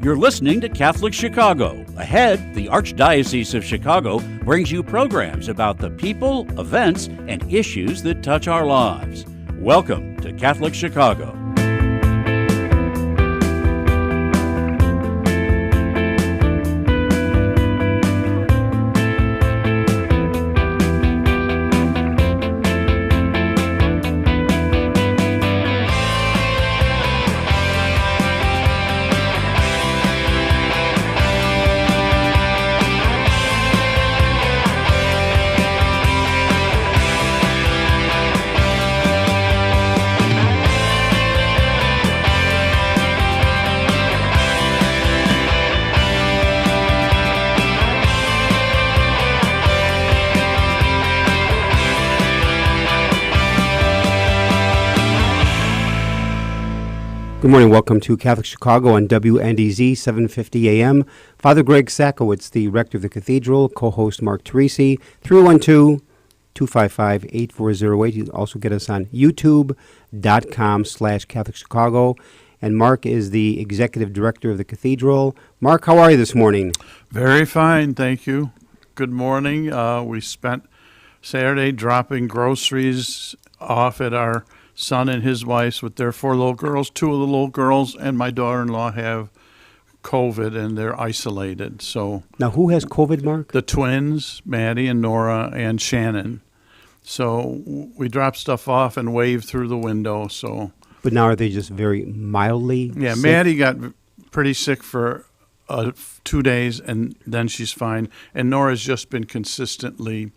You're listening to Catholic Chicago. Ahead, the Archdiocese of Chicago brings you programs about the people, events, and issues that touch our lives. Welcome to Catholic Chicago. Good morning. Welcome to Catholic Chicago on WNDZ 750 AM. Father Greg Sakowitz, the rector of the cathedral, co-host Mark Teresi, 312-255-8408. You can also get us on youtube.com/Catholic Chicago. And Mark is the executive director of the cathedral. Mark, how are you this morning? Very fine, thank you. Good morning. We spent Saturday dropping groceries off at our son and his wife with their 4 little girls. 2 of the little girls and my daughter-in-law have COVID and they're isolated. So now, who has COVID, Mark? The twins, Maddie and Nora and Shannon. So we dropped stuff off and waved through the window. But now are they just very mildly sick? Maddie got pretty sick for 2 days and then she's fine. And Nora's just been consistently,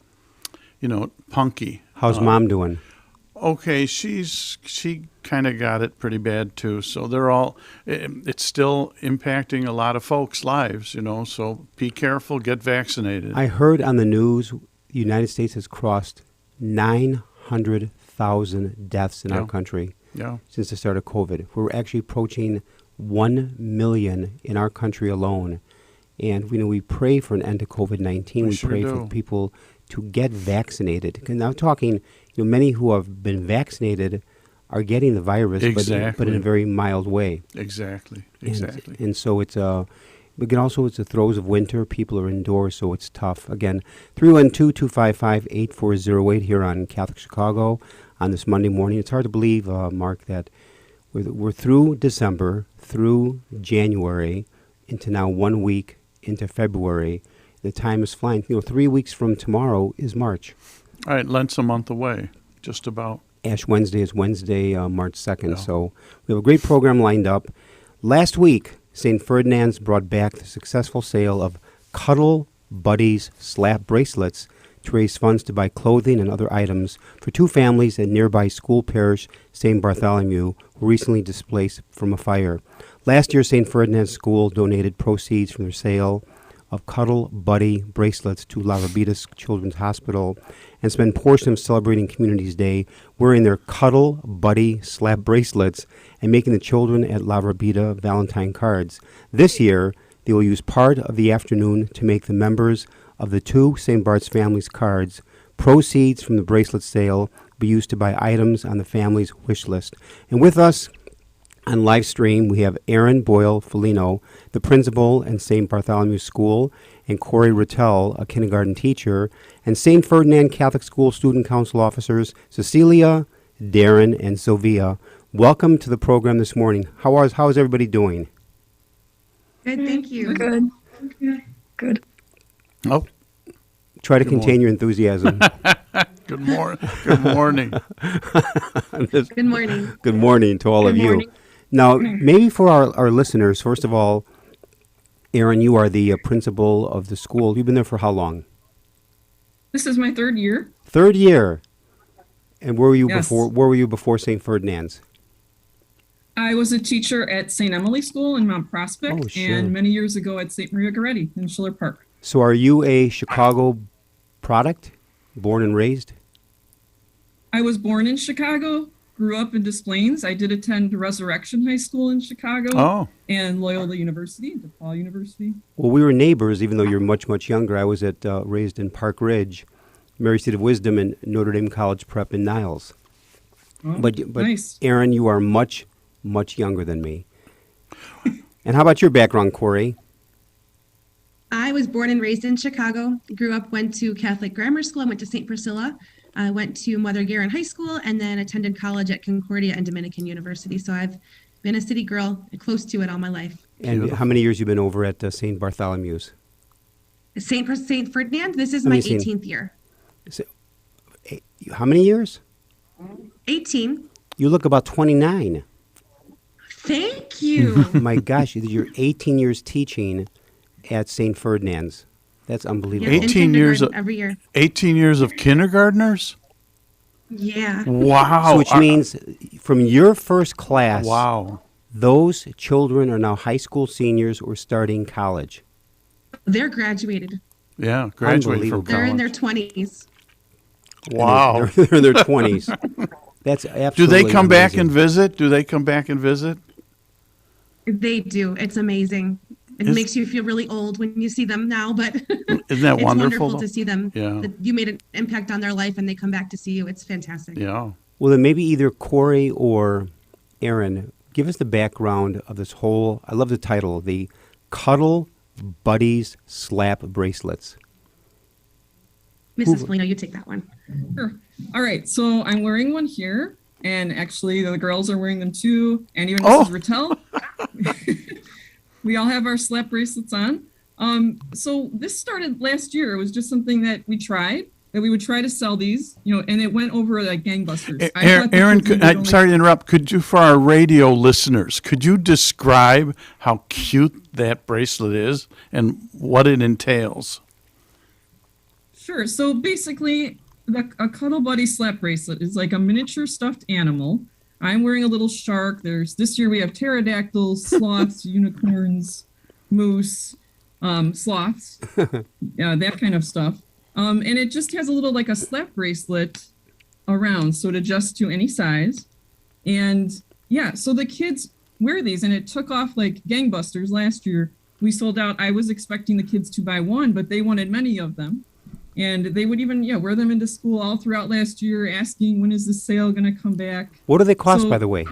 punky. How's Mom doing? Okay, she kind of got it pretty bad too. So it's still impacting a lot of folks' lives, so be careful, get vaccinated. I heard on the news the United States has crossed 900,000 deaths in our country since the start of COVID. We're actually approaching 1 million in our country alone. And we pray for an end to COVID-19. We pray for people to get vaccinated. And I'm talking, many who have been vaccinated are getting the virus, but in a very mild way. Exactly. And so it's the throes of winter. People are indoors, so it's tough. Again, 312-255-8408 here on Catholic Chicago on this Monday morning. It's hard to believe, Mark, that we're through December, through January, into now 1 week into February. The time is flying. 3 weeks from tomorrow is March. All right, Lent's a month away, just about. Ash Wednesday is Wednesday, March 2nd. So we have a great program lined up. Last week, St. Ferdinand's brought back the successful sale of Cuddle Buddies slap bracelets to raise funds to buy clothing and other items for 2 families at nearby school parish St. Bartholomew who recently displaced from a fire. Last year, St. Ferdinand's School donated proceeds from their sale of Cuddle Buddy bracelets to La Rabida Children's Hospital and spent portion of celebrating Communities Day wearing their Cuddle Buddy slap bracelets and making the children at La Rabida Valentine cards. This year, they will use part of the afternoon to make the members of the 2 St. Bart's families cards. Proceeds from the bracelet sale will be used to buy items on the family's wish list. And with us on live stream, we have Aaron Boyle Felino, the principal in St. Bartholomew School, and Corey Rattel, a kindergarten teacher, and St. Ferdinand Catholic School Student Council officers Cecilia, Darren, and Sylvia. Welcome to the program this morning. How is everybody doing? Good, thank you. Good. Good. Oh. Try to contain your enthusiasm. Good morning. Good morning. Good morning. Good morning to all of you. Now, maybe for our listeners, first of all, Aaron, you are the principal of the school. You've been there for how long? This is my 3rd year. 3rd year. And where were you before? Where were you before St. Ferdinand's? I was a teacher at St. Emily School in Mount Prospect, and many years ago at St. Maria Goretti in Schiller Park. So, are you a Chicago product, born and raised? I was born in Chicago. Grew up in Des Plaines. I did attend Resurrection High School in Chicago and Loyola University, DePaul University. Well, we were neighbors, even though you're much, much younger. I was raised in Park Ridge, Mary Seat of Wisdom, and Notre Dame College Prep in Niles. Oh, but nice. Aaron, you are much, much younger than me. And how about your background, Corey? I was born and raised in Chicago. Grew up, went to Catholic grammar school. I went to St. Priscilla. I went to Mother Guerin High School and then attended college at Concordia and Dominican University. So I've been a city girl, close to it all my life. And how many years you been over at St. Bartholomew's? St. Ferdinand, this is my 18th year. How many years? 18. You look about 29. Thank you. My gosh, you're 18 years teaching at St. Ferdinand's. That's unbelievable. Yeah, 18 years every year. 18 years of kindergartners? Yeah. Wow. So which means from your first class, wow, those children are now high school seniors or starting college. They're graduated. Yeah, graduated from college. They're in their 20s. Wow. They're in their 20s. That's absolutely Do they come back amazing. and visit? Do they come back and visit? They do. It's amazing. It makes you feel really old when you see them now, but Isn't that it's wonderful? wonderful to see them. Yeah. That you made an impact on their life and they come back to see you. It's fantastic. Yeah. Well, then maybe either Corey or Aaron, give us the background of this whole, I love the title, the Cuddle Buddies Slap Bracelets. Mrs. Polino, you take that one. Sure. All right. So I'm wearing one here, and actually the girls are wearing them too, and even Mrs. Rattel. We all have our slap bracelets on. So this started last year. It was just something that we tried, that we would try to sell these, and it went over like gangbusters. Aaron, I'm sorry to interrupt. Could you, for our radio listeners, could you describe how cute that bracelet is and what it entails? Sure. So basically, a Cuddle Buddy slap bracelet is like a miniature stuffed animal. I'm wearing a little shark. This year we have pterodactyls, sloths, unicorns, moose, sloths, that kind of stuff. And it just has a little like a slap bracelet around, so it adjusts to any size. And yeah, so the kids wear these, and it took off like gangbusters last year. We sold out. I was expecting the kids to buy one, but they wanted many of them. And they would even, wear them into school all throughout last year, asking, when is the sale going to come back? What do they cost, by the way?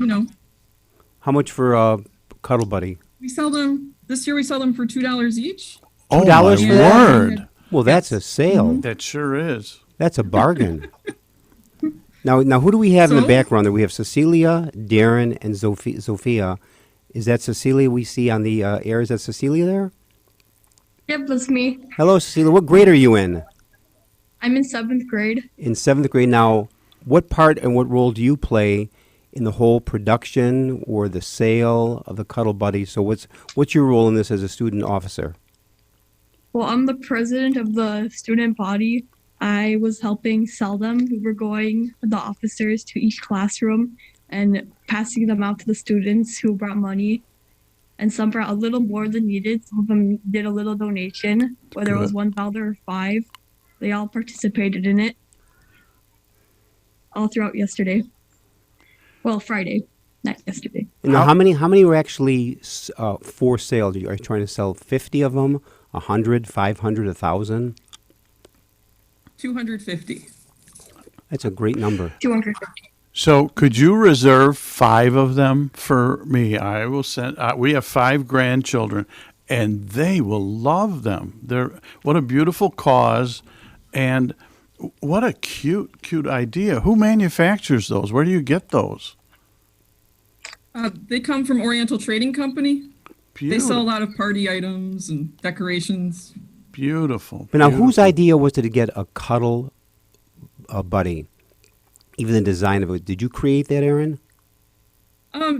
How much for Cuddle Buddy? We sell them, this year we sell them for $2 each. Oh, $2 my for that? word. Well, that's a sale. That sure is. That's a bargain. Now, who do we have in the background there? We have Cecilia, Darren, and Sophia. Is that Cecilia we see on the air? Is that Cecilia there? Yep, that's me. Hello, Cecilia. What grade are you in? I'm in 7th grade. In 7th grade. Now, what part and what role do you play in the whole production or the sale of the Cuddle Buddy? So what's your role in this as a student officer? Well, I'm the president of the student body. I was helping sell them. We were going, the officers, to each classroom and passing them out to the students who brought money. And some brought a little more than needed. Some of them did a little donation, whether it was $1 or $5. They all participated in it all throughout yesterday. Well, Friday, not yesterday. Now, how many were actually for sale? Are you trying to sell 50 of them, 100, 500, 1,000? 250. That's a great number. 250. So could you reserve 5 of them for me? I will send. We have 5 grandchildren, and they will love them. What a beautiful cause, and what a cute idea. Who manufactures those? Where do you get those? They come from Oriental Trading Company. Beautiful. They sell a lot of party items and decorations. Beautiful. But now, whose idea was it to get a Cuddle Buddy? Even the design of it. Did you create that, Aaron?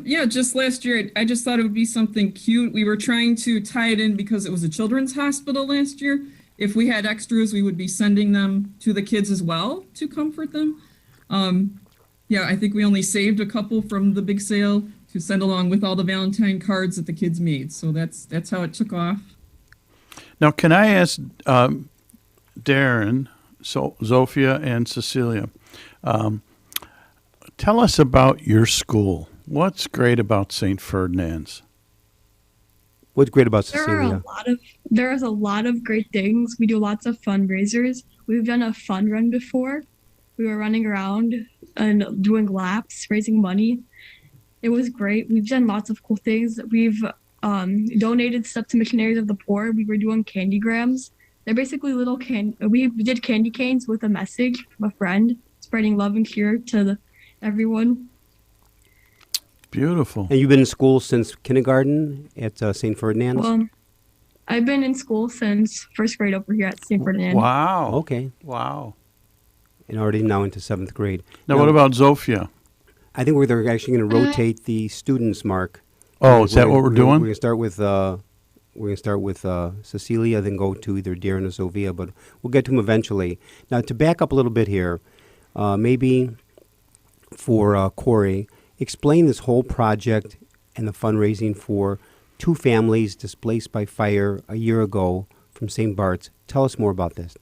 Yeah, just last year. I just thought it would be something cute. We were trying to tie it in because it was a children's hospital last year. If we had extras, we would be sending them to the kids as well to comfort them. I think we only saved a couple from the big sale to send along with all the Valentine cards that the kids made. So that's how it took off. Now, can I ask Darren, Zofia, and Cecilia, tell us about your school. What's great about St. Ferdinand's? What's great about Cecilia? There's a lot of great things. We do lots of fundraisers. We've done a fun run before. We were running around and doing laps, raising money. It was great. We've done lots of cool things. We've donated stuff to Missionaries of the Poor. We were doing candygrams. They're basically little we did candy canes with a message from a friend, spreading love and cheer to everyone. Beautiful. And you've been in school since kindergarten at St. Ferdinand's? Well, I've been in school since first grade over here at St. Ferdinand. Wow. Okay. Wow. And already now into 7th grade. Now, what about Zofia? I think they're actually going to rotate the students, Mark. Oh, is that what we're doing? We're going to start with Cecilia, then go to either Darren or Sofia, but we'll get to them eventually. Now, to back up a little bit here, maybe for Corey, explain this whole project and the fundraising for 2 families displaced by fire a year ago from St. Bart's. Tell us more about this.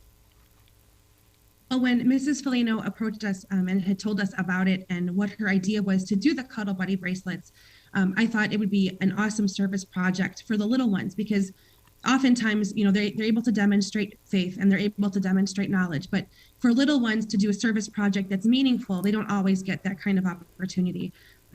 Well, when Mrs. Felino approached us and had told us about it and what her idea was to do the Cuddle Buddy bracelets, I thought it would be an awesome service project for the little ones, because oftentimes, they're able to demonstrate faith and they're able to demonstrate knowledge. But for little ones to do a service project that's meaningful, they don't always get that kind of opportunity.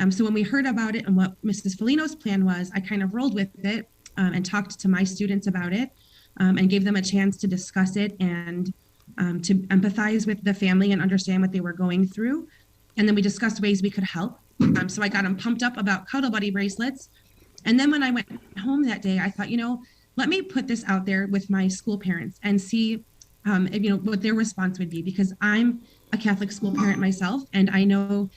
So when we heard about it and what Mrs. Felino's plan was, I kind of rolled with it and talked to my students about it and gave them a chance to discuss it and to empathize with the family and understand what they were going through. And then we discussed ways we could help. So I got them pumped up about Cuddle Buddy bracelets. And then when I went home that day, I thought, let me put this out there with my school parents and see, what their response would be, because I'm a Catholic school parent myself, and I know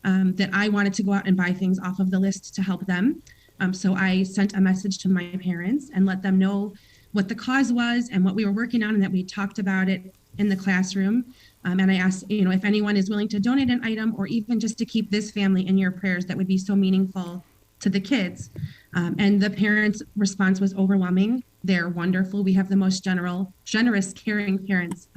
that I wanted to go out and buy things off of the list to help them. So I sent a message to my parents and let them know what the cause was and what we were working on, and that we talked about it in the classroom. And I asked, if anyone is willing to donate an item or even just to keep this family in your prayers, that would be so meaningful to the kids. And the parents' response was overwhelming. They're wonderful. We have the most generous, caring parents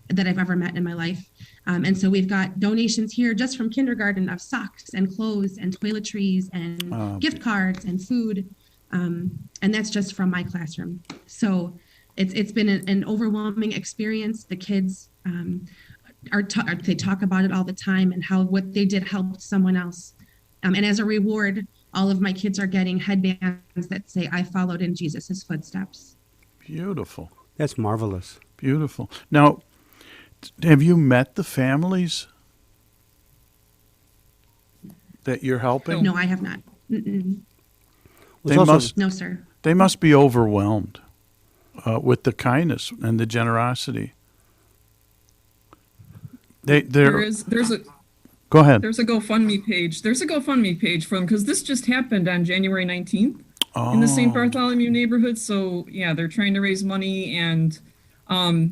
that I've ever met in my life. And so we've got donations here just from kindergarten of socks and clothes and toiletries and gift cards and food. And that's just from my classroom. So it's been an overwhelming experience. The kids they talk about it all the time and how what they did helped someone else. And as a reward, all of my kids are getting headbands that say, "I followed in Jesus's footsteps." Beautiful. That's marvelous. Beautiful. Now, have you met the families that you're helping? No, I have not. No, sir. They must be overwhelmed with the kindness and the generosity. There's a Go ahead. There's a GoFundMe page. There's a GoFundMe page for them because this just happened on January 19th in the St. Bartholomew neighborhood. So yeah, they're trying to raise money, and I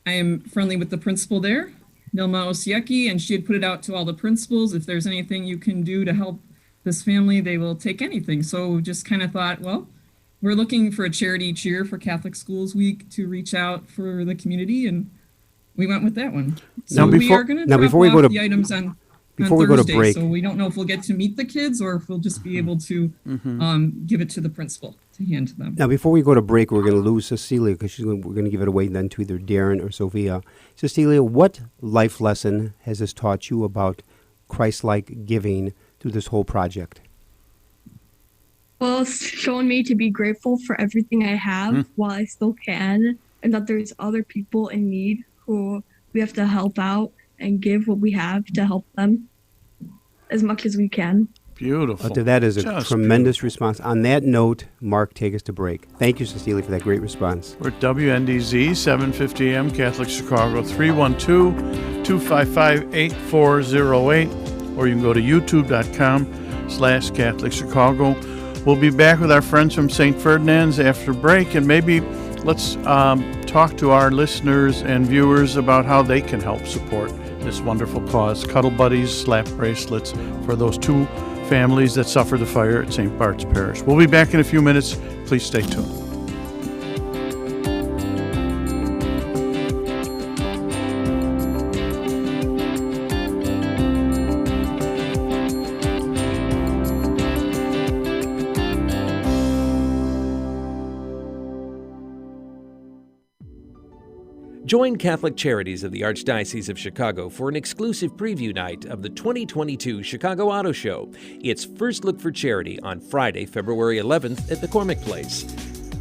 am friendly with the principal there, Nilma Osiecki, and she had put it out to all the principals. If there's anything you can do to help this family, they will take anything. So just kind of thought, well, we're looking for a charity each year for Catholic Schools Week to reach out for the community, and we went with that one. So we are going to drop off the items on Before we Thursday, go to break, so we don't know if we'll get to meet the kids or if we'll just be able to give it to the principal to hand to them. Now, before we go to break, we're going to lose Cecilia because we're going to give it away then to either Darren or Sophia. Cecilia, what life lesson has this taught you about Christ-like giving through this whole project? Well, it's shown me to be grateful for everything I have while I still can, and that there's other people in need who we have to help out and give what we have to help them as much as we can. Beautiful. That is a tremendous response. On that note, Mark, take us to break. Thank you, Cecilia, for that great response. We're at WNDZ, 750 AM, Catholic Chicago, 312-255-8408, or you can go to youtube.com/Catholic Chicago. We'll be back with our friends from St. Ferdinand's after break, and maybe let's talk to our listeners and viewers about how they can help support this wonderful cause. Cuddle Buddies, slap bracelets for those two families that suffered the fire at St. Bart's Parish. We'll be back in a few minutes. Please stay tuned. Join Catholic Charities of the Archdiocese of Chicago for an exclusive preview night of the 2022 Chicago Auto Show. It's First Look for Charity on Friday, February 11th at McCormick Place.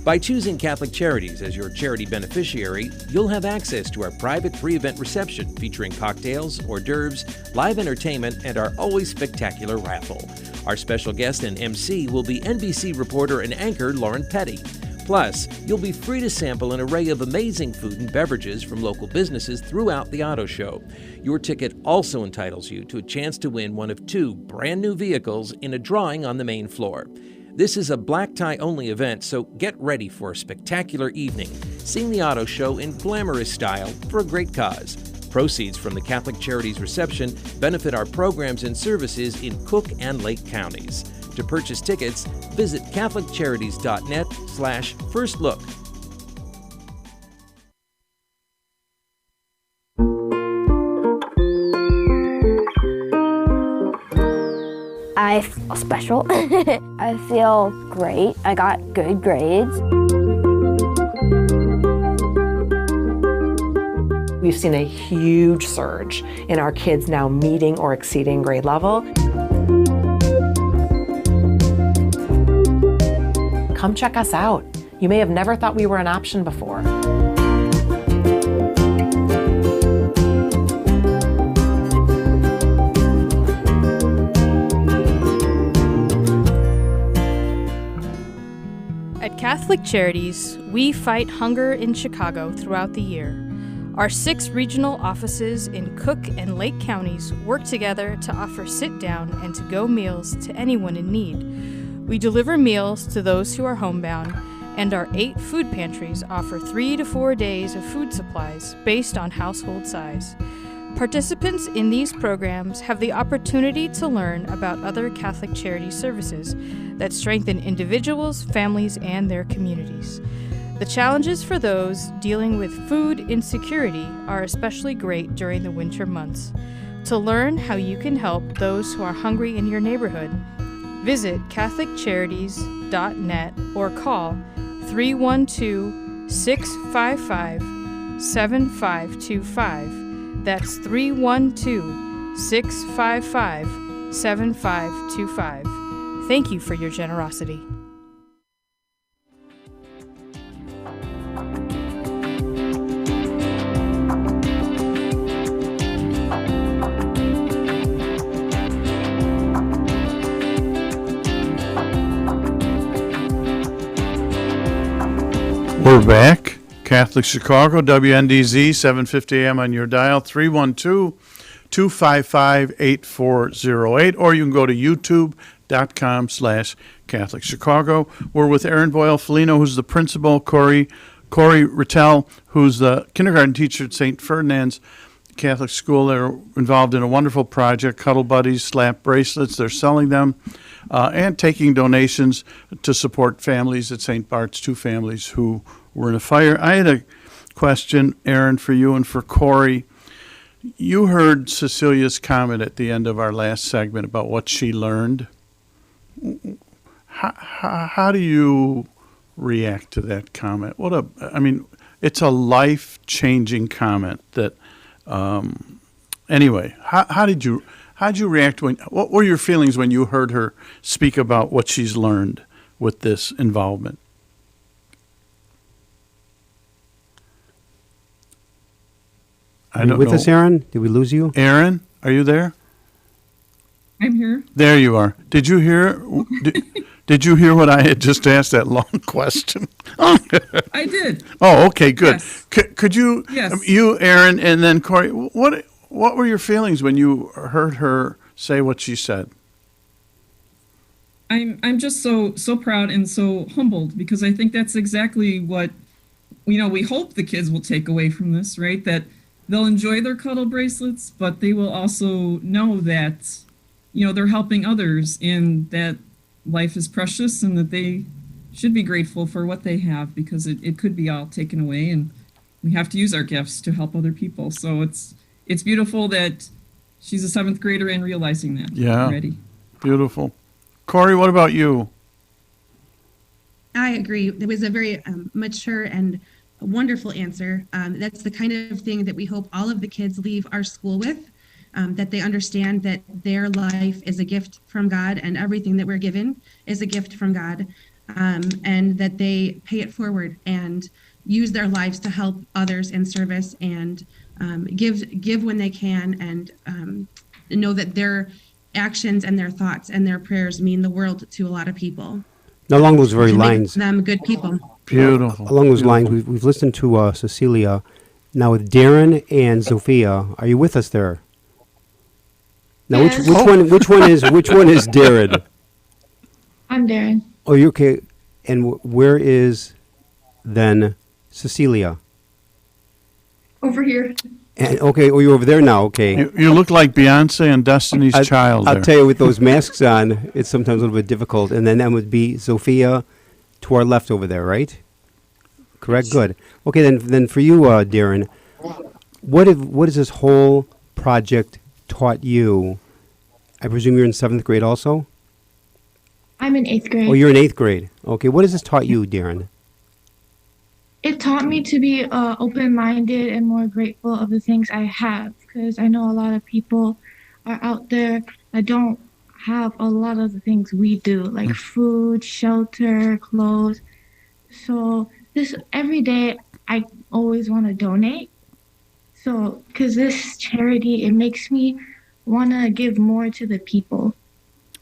By choosing Catholic Charities as your charity beneficiary, you'll have access to our private pre-event reception featuring cocktails, hors d'oeuvres, live entertainment, and our always spectacular raffle. Our special guest and MC will be NBC reporter and anchor Lauren Petty. Plus, you'll be free to sample an array of amazing food and beverages from local businesses throughout the auto show. Your ticket also entitles you to a chance to win one of 2 brand new vehicles in a drawing on the main floor. This is a black tie only event, so get ready for a spectacular evening, seeing the auto show in glamorous style for a great cause. Proceeds from the Catholic Charities reception benefit our programs and services in Cook and Lake counties. To purchase tickets, visit catholiccharities.net/firstlook. I feel special. I feel great. I got good grades. We've seen a huge surge in our kids now meeting or exceeding grade level. Come check us out. You may have never thought we were an option before. At Catholic Charities, we fight hunger in Chicago throughout the year. Our 6 regional offices in Cook and Lake counties work together to offer sit-down and to-go meals to anyone in need. We deliver meals to those who are homebound, and our 8 food pantries offer 3 to 4 days of food supplies based on household size. Participants in these programs have the opportunity to learn about other Catholic charity services that strengthen individuals, families, and their communities. The challenges for those dealing with food insecurity are especially great during the winter months. To learn how you can help those who are hungry in your neighborhood, visit CatholicCharities.net or call 312-655-7525. That's 312-655-7525. Thank you for your generosity. We're back. Catholic Chicago, WNDZ, 750 AM on your dial, 312-255-8408, or you can go to youtube.com/Catholic Chicago. We're with Erin Boyle-Felino, who's the principal, Corey Rattel, who's the kindergarten teacher at St. Ferdinand's Catholic School. They're involved in a wonderful project, Cuddle Buddies, slap bracelets. They're selling them and taking donations to support families at St. Bart's, 2 families who were in a fire. I had a question, Erin, for you and for Corey. You heard Cecilia's comment at the end of our last segment about what she learned. How do you react to that comment? It's a life-changing comment that, anyway, how did you react what were your feelings when you heard her speak about what she's learned with this involvement? Are you with us, Aaron? Did we lose you? Aaron, are you there? I'm here. There you are. Did you hear? Did you hear what I had just asked? That long question. I did. Oh, okay, good. Yes. Could you? Yes. You, Aaron, and then Corey. What were your feelings when you heard her say what she said? I'm just so proud and so humbled, because I think that's exactly what we hope the kids will take away from this, right? That they'll enjoy their cuddle bracelets, but they will also know that they're helping others, and that life is precious, and that they should be grateful for what they have, because it could be all taken away, and we have to use our gifts to help other people. So it's beautiful that she's a 7th grader and realizing that already. Beautiful. Corey, what about you? I agree. It was a very mature and wonderful answer. That's the kind of thing that we hope all of the kids leave our school with, that they understand that their life is a gift from God and everything that we're given is a gift from God, and that they pay it forward and use their lives to help others in service and give when they can, and know that their actions and their thoughts and their prayers mean the world to a lot of people. Now, along those very lines, them good people. Beautiful. Along those lines, we've listened to Cecilia. Now with Darren and Sophia, are you with us there? Now, Yes. which one is Darren? I'm Darren. Oh, you're okay. And where is then Cecilia? Over here. And okay, oh, you're over there now. Okay. You look like Beyonce and Destiny's Child I'll there. tell you, with those masks on, it's sometimes a little bit difficult. And then that would be Sophia to our left over there, right? Correct. Good. Okay, then for you, Darren, what has this whole project taught you? I presume you're in 7th grade also? I'm in 8th grade. Oh, you're in 8th grade. Okay, what has this taught you, Darren? It taught me to be open-minded and more grateful of the things I have, because I know a lot of people are out there that don't have a lot of the things we do, like food, shelter, clothes. So every day I always want to donate. So because this charity, it makes me want to give more to the people.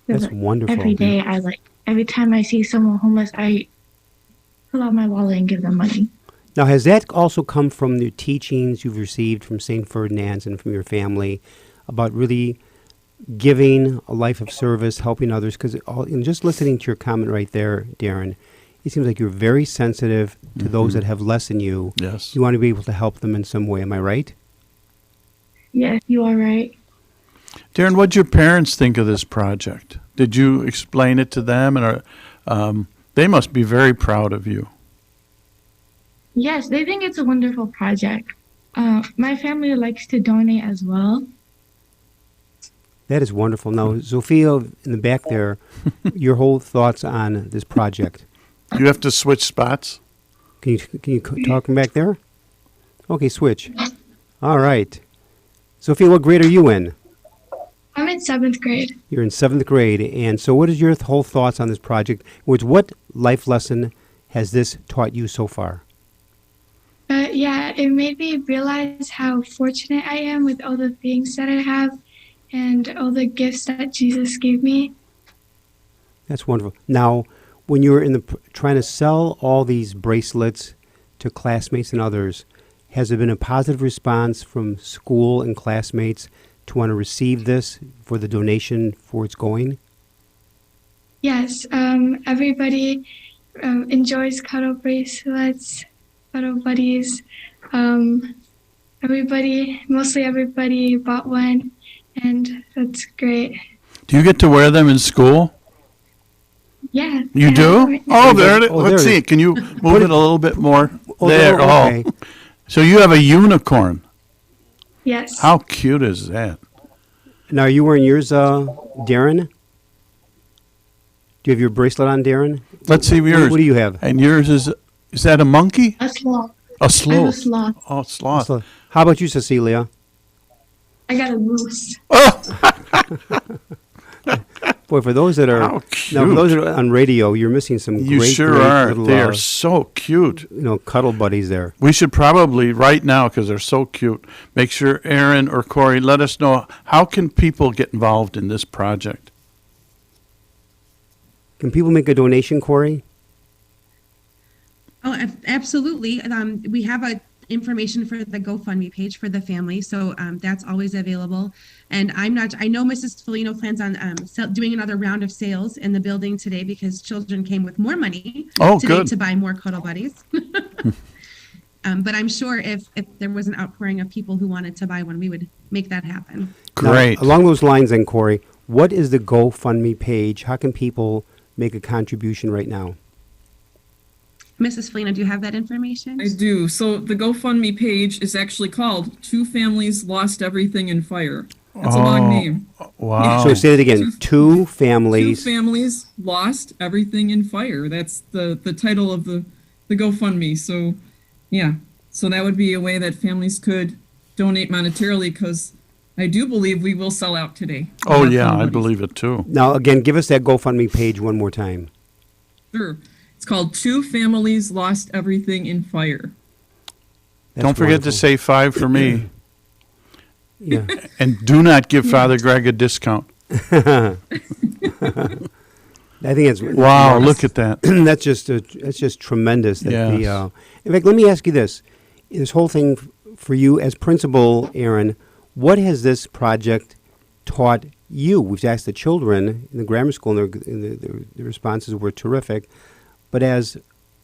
That's wonderful. Every day every time I see someone homeless, I pull out my wallet and give them money. Now, has that also come from the teachings you've received from St. Ferdinand's and from your family about really giving a life of service, helping others? Because in just listening to your comment right there, Darren, it seems like you're very sensitive to those that have less than you. Yes. You want to be able to help them in some way. Am I right? Yes, you are right. Darren, what did your parents think of this project? Did you explain it to them? And they must be very proud of you. Yes, they think it's a wonderful project. My family likes to donate as well. That is wonderful. Now, Sophia, in the back there, your whole thoughts on this project. You have to switch spots? Can you talk from back there? Okay, switch. All right. Sophia, what grade are you in? I'm in 7th grade. You're in 7th grade. And so what is your whole thoughts on this project? What life lesson has this taught you so far? Yeah, it made me realize how fortunate I am with all the things that I have and all the gifts that Jesus gave me. That's wonderful. Now, when you were trying to sell all these bracelets to classmates and others, has there been a positive response from school and classmates to want to receive this for the donation for its going? Yes, everybody enjoys cuddle bracelets, cuddle buddies. Mostly everybody bought one, and that's great. Do you get to wear them in school? Yeah. You do? Oh, there it is. Let's see. Can you move it a little bit more? There. Okay. Oh. So you have a unicorn. Yes. How cute is that? Now, are you wearing yours, Darren? Do you have your bracelet on, Darren? Let's see yours. What do you have? And yours is that a monkey? A sloth. A sloth. I have a sloth. Oh, sloth. How about you, Cecilia? I got a moose. Boy, for those that are How cute. now, for those that are on radio, you're missing some You great, sure great are. little, They are so cute. cuddle buddies there. We should probably, right now, because they're so cute, make sure Aaron or Corey let us know, how can people get involved in this project? Can people make a donation, Corey? Oh, absolutely. We have information for the GoFundMe page for the family, so that's always available. And I know Mrs. Felino plans on doing another round of sales in the building today because children came with more money today to buy more cuddle buddies. But I'm sure if there was an outpouring of people who wanted to buy one, we would make that happen. Great. Now, along those lines then, Corey, what is the GoFundMe page? How can people make a contribution right now? Mrs. Felina, do you have that information? I do. So the GoFundMe page is actually called Two Families Lost Everything in Fire. That's a long name. Wow. So say it again. Two families. Two families lost everything in fire. That's the title of the GoFundMe. So Yeah. So that would be a way that families could donate monetarily, because I do believe we will sell out today. Oh, yeah, I believe it too. Now, again, give us that GoFundMe page one more time. Sure. It's called Two Families Lost Everything in Fire. Don't forget to say 5 for me. Yeah. And do not give Father Greg a discount. I think it's Wow, look at that. that's just tremendous. That Yes. In fact, let me ask you this: this whole thing for you as principal, Aaron, what has this project taught you? We've asked the children in the grammar school, and the responses were terrific. But as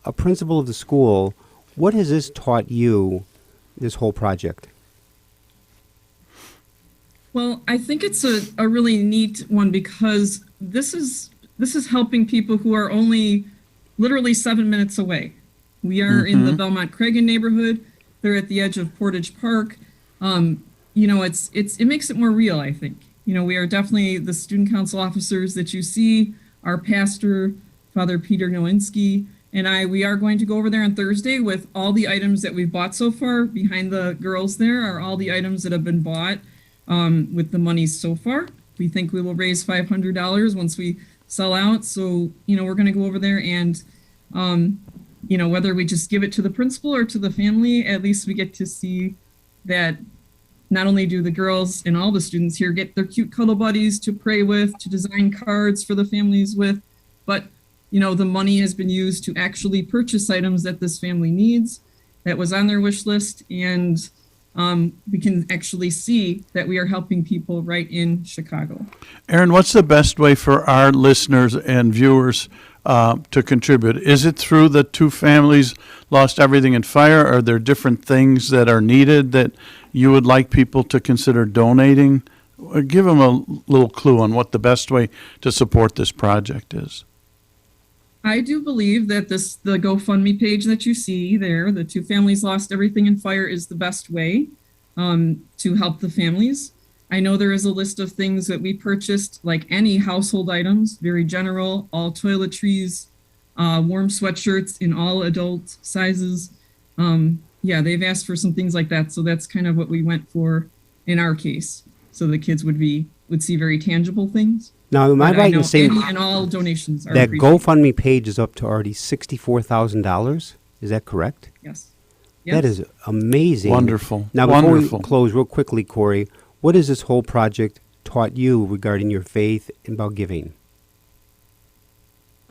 a principal of the school, what has this taught you? This whole project. Well, I think it's a really neat one, because this is helping people who are only literally 7 minutes away. We are in the Belmont Cragen neighborhood. They're at the edge of Portage Park. It makes it more real, I think. We are definitely the student council officers that you see, our pastor, Father Peter Nowinski, and we are going to go over there on Thursday with all the items that we've bought so far. Behind the girls there are all the items that have been bought with the money so far. We think we will raise $500 once we sell out. So, we're going to go over there and, whether we just give it to the principal or to the family, at least we get to see that not only do the girls and all the students here get their cute cuddle buddies to pray with, to design cards for the families with, but the money has been used to actually purchase items that this family needs, that was on their wish list, and we can actually see that we are helping people right in Chicago. Aaron, what's the best way for our listeners and viewers to contribute? Is it through the Two Families Lost Everything in Fire? Are there different things that are needed that you would like people to consider donating? Give them a little clue on what the best way to support this project is. I do believe that the GoFundMe page that you see there, the Two Families Lost Everything in Fire, is the best way to help the families. I know there is a list of things that we purchased, like any household items, very general, all toiletries, warm sweatshirts in all adult sizes. They've asked for some things like that. So that's kind of what we went for in our case. So the kids would see very tangible things. Now, am I right in saying any and all donations are that appreciated. GoFundMe page is up to already $64,000? Is that correct? Yes. That is amazing. Wonderful. Now, Wonderful. before we close real quickly, Corey, what has this whole project taught you regarding your faith and about giving?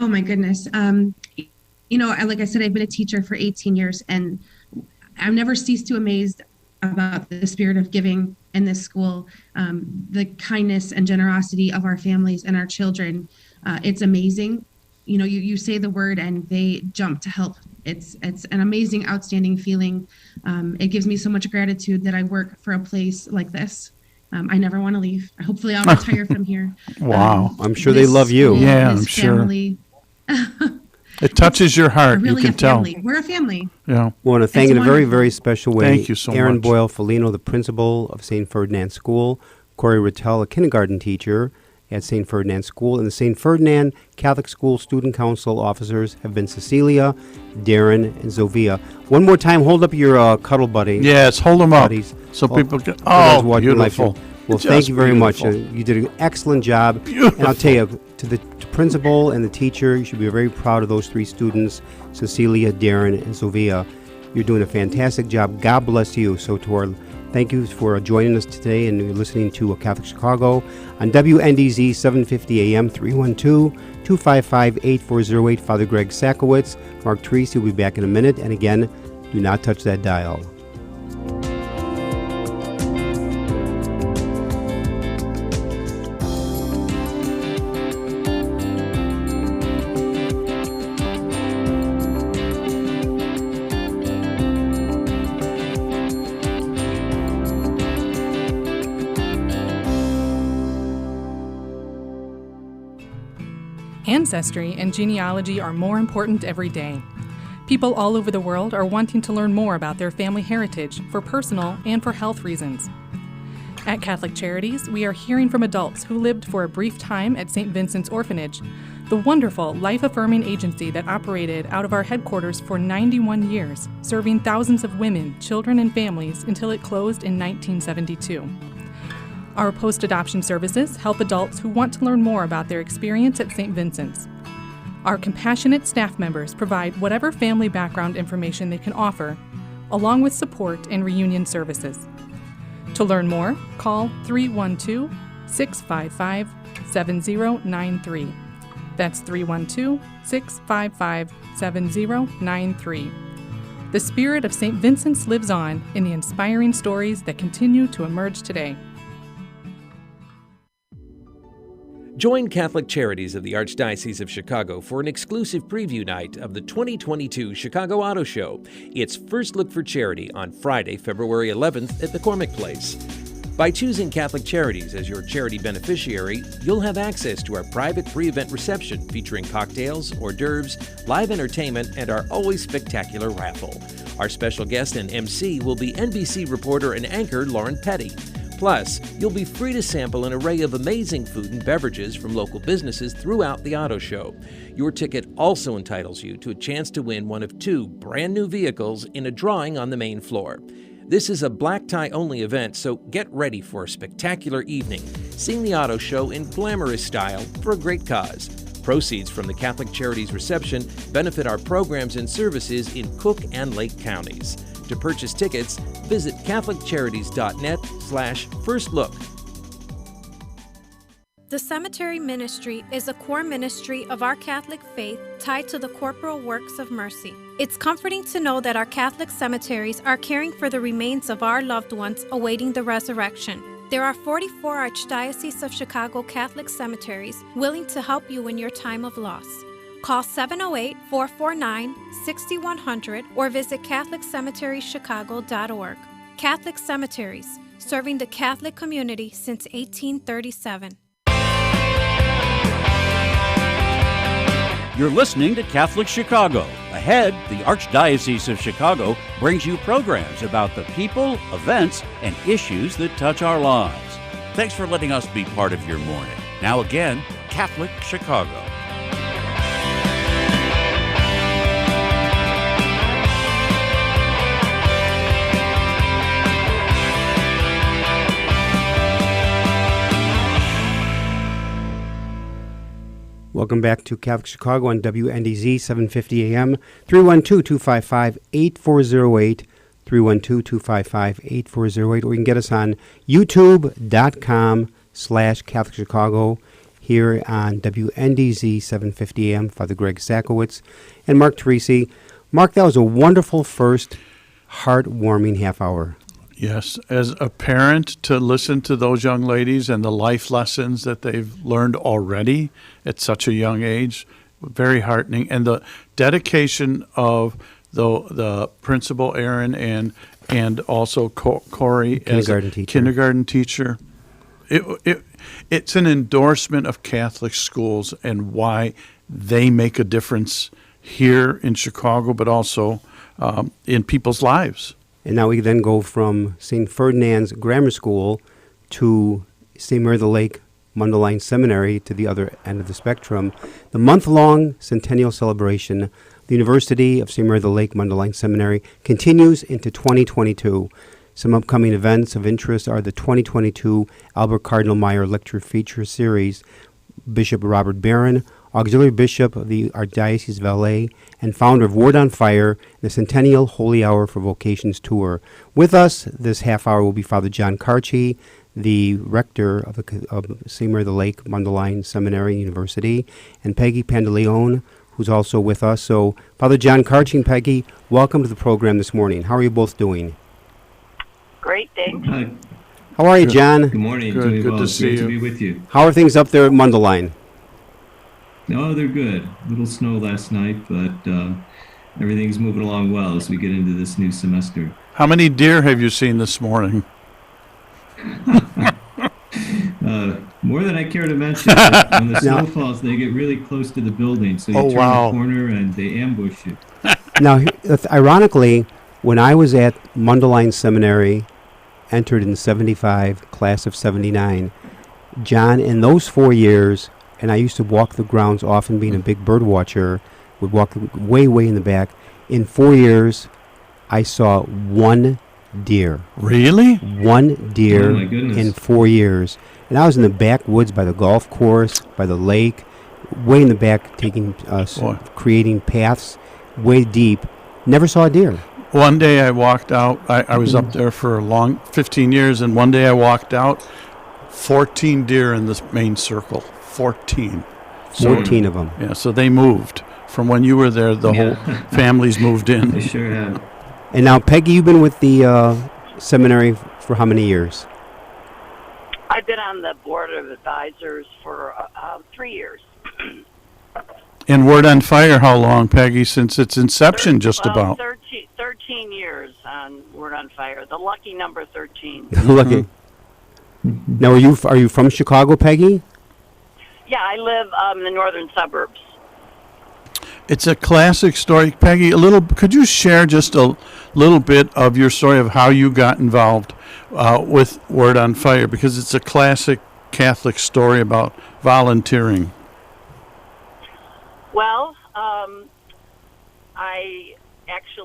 Oh my goodness. Like I said, I've been a teacher for 18 years, and I've never ceased to amaze about the spirit of giving in this school, the kindness and generosity of our families and our children. It's amazing. You say the word and they jump to help. It's an amazing, outstanding feeling. It gives me so much gratitude that I work for a place like this. I never want to leave. Hopefully I'll retire from here. Wow. I'm sure they love you. Yeah, I'm sure. Family. It touches your heart. Really, you can tell. We're a family. Yeah. We want to thank in a very, very special way Thank you so Aaron much. Boyle Felino, the principal of St. Ferdinand School, Corey Rattel, a kindergarten teacher at St. Ferdinand School, and the St. Ferdinand Catholic School Student Council officers have been Cecilia, Darren, and Zovia. One more time, hold up your cuddle buddy. Yes, hold them up buddies. so people can. For Oh, those watching live beautiful. stream. Well, Just thank you very much. beautiful. You did an excellent job. Beautiful. And I'll tell you, to the principal and the teacher, you should be very proud of those three students, Cecilia, Darren, and Zovia. You're doing a fantastic job. God bless you. So thank you for joining us today, and you're listening to Catholic Chicago on WNDZ 750 AM 312-255-8408. Father Greg Sakowicz, Mark Treese will be back in a minute. And again, do not touch that dial. Ancestry and genealogy are more important every day. People all over the world are wanting to learn more about their family heritage for personal and for health reasons. At Catholic Charities, we are hearing from adults who lived for a brief time at St. Vincent's Orphanage, the wonderful life-affirming agency that operated out of our headquarters for 91 years, serving thousands of women, children, and families until it closed in 1972. Our post-adoption services help adults who want to learn more about their experience at St. Vincent's. Our compassionate staff members provide whatever family background information they can offer, along with support and reunion services. To learn more, call 312-655-7093. That's 312-655-7093. The spirit of St. Vincent's lives on in the inspiring stories that continue to emerge today. Join Catholic Charities of the Archdiocese of Chicago for an exclusive preview night of the 2022 Chicago Auto Show. It's First Look for Charity on Friday, February 11th at the Cormick Place. By choosing Catholic Charities as your charity beneficiary, you'll have access to our private pre-event reception featuring cocktails, hors d'oeuvres, live entertainment, and our always spectacular raffle. Our special guest and MC will be NBC reporter and anchor Lauren Petty. Plus, you'll be free to sample an array of amazing food and beverages from local businesses throughout the auto show. Your ticket also entitles you to a chance to win one of 2 brand new vehicles in a drawing on the main floor. This is a black tie only event, so get ready for a spectacular evening, seeing the auto show in glamorous style for a great cause. Proceeds from the Catholic Charities reception benefit our programs and services in Cook and Lake counties. To purchase tickets, visit catholiccharities.net/firstlook. The cemetery ministry is a core ministry of our Catholic faith tied to the corporal works of mercy. It's comforting to know that our Catholic cemeteries are caring for the remains of our loved ones awaiting the resurrection. There are 44 Archdiocese of Chicago Catholic cemeteries willing to help you in your time of loss. Call 708-449-6100 or visit CatholicCemeteryChicago.org. Catholic Cemeteries, serving the Catholic community since 1837. You're listening to Catholic Chicago. Ahead, the Archdiocese of Chicago brings you programs about the people, events, and issues that touch our lives. Thanks for letting us be part of your morning. Now again, Catholic Chicago. Welcome back to Catholic Chicago on WNDZ 750 AM, 312-255-8408, 312-255-8408, or you can get us on youtube.com/Catholic Chicago here on WNDZ 750 AM. Father Greg Sakowicz and Mark Teresi. Mark, that was a wonderful first heartwarming half hour. Yes, as a parent, to listen to those young ladies and the life lessons that they've learned already at such a young age, very heartening. And the dedication of the principal, Aaron, and also Corey as a kindergarten teacher. It's an endorsement of Catholic schools and why they make a difference here in Chicago, but also in people's lives. And now we then go from St. Ferdinand's Grammar School to St. Mary of the Lake Mundelein Seminary to the other end of the spectrum. The month-long centennial celebration, the University of St. Mary of the Lake Mundelein Seminary, continues into 2022. Some upcoming events of interest are the 2022 Albert Cardinal Meyer Lecture Feature Series, Bishop Robert Barron, Auxiliary Bishop of the Archdiocese of LA, and founder of Word on Fire, the Centennial Holy Hour for Vocations Tour. With us this half hour will be Father John Carchi, the rector of St. Mary of the Lake Mundelein Seminary University, and Peggy Pandaleone, who's also with us. So, Father John Carchi and Peggy, welcome to the program this morning. How are you both doing? Great, thanks. How are you, John? Good morning. Good to see you. Great to be with you. How are things up there at Mundelein? No, they're good. A little snow last night, but everything's moving along well as we get into this new semester. How many deer have you seen this morning? More than I care to mention. When the snow falls, they get really close to the building, so you turn the corner and they ambush you. Now, ironically, when I was at Mundelein Seminary entered in 75, class of 79. John, in those 4 years, and I used to walk the grounds often, being a big bird watcher, would walk way, way in the back. In 4 years, I saw one deer. Really? One deer Oh, my goodness. in 4 years. And I was in the backwoods by the golf course, by the lake, way in the back, taking, creating paths way deep. Never saw a deer. One day I walked out. I was up there for a long 15 years, and one day I walked out, 14 deer in the main circle. 14. 14 of them. Yeah, so they moved. From when you were there, the whole families moved in. They sure have. And now, Peggy, you've been with the seminary for how many years? I've been on the board of advisors for 3 years. And Word on Fire, how long, Peggy? Since its inception, just about. 13 years on Word on Fire. The lucky number 13. Lucky. Now, are you from Chicago, Peggy? Yeah, I live in the northern suburbs. It's a classic story, Peggy. Could you share just a little bit of your story of how you got involved with Word on Fire? Because it's a classic Catholic story about volunteering. Well,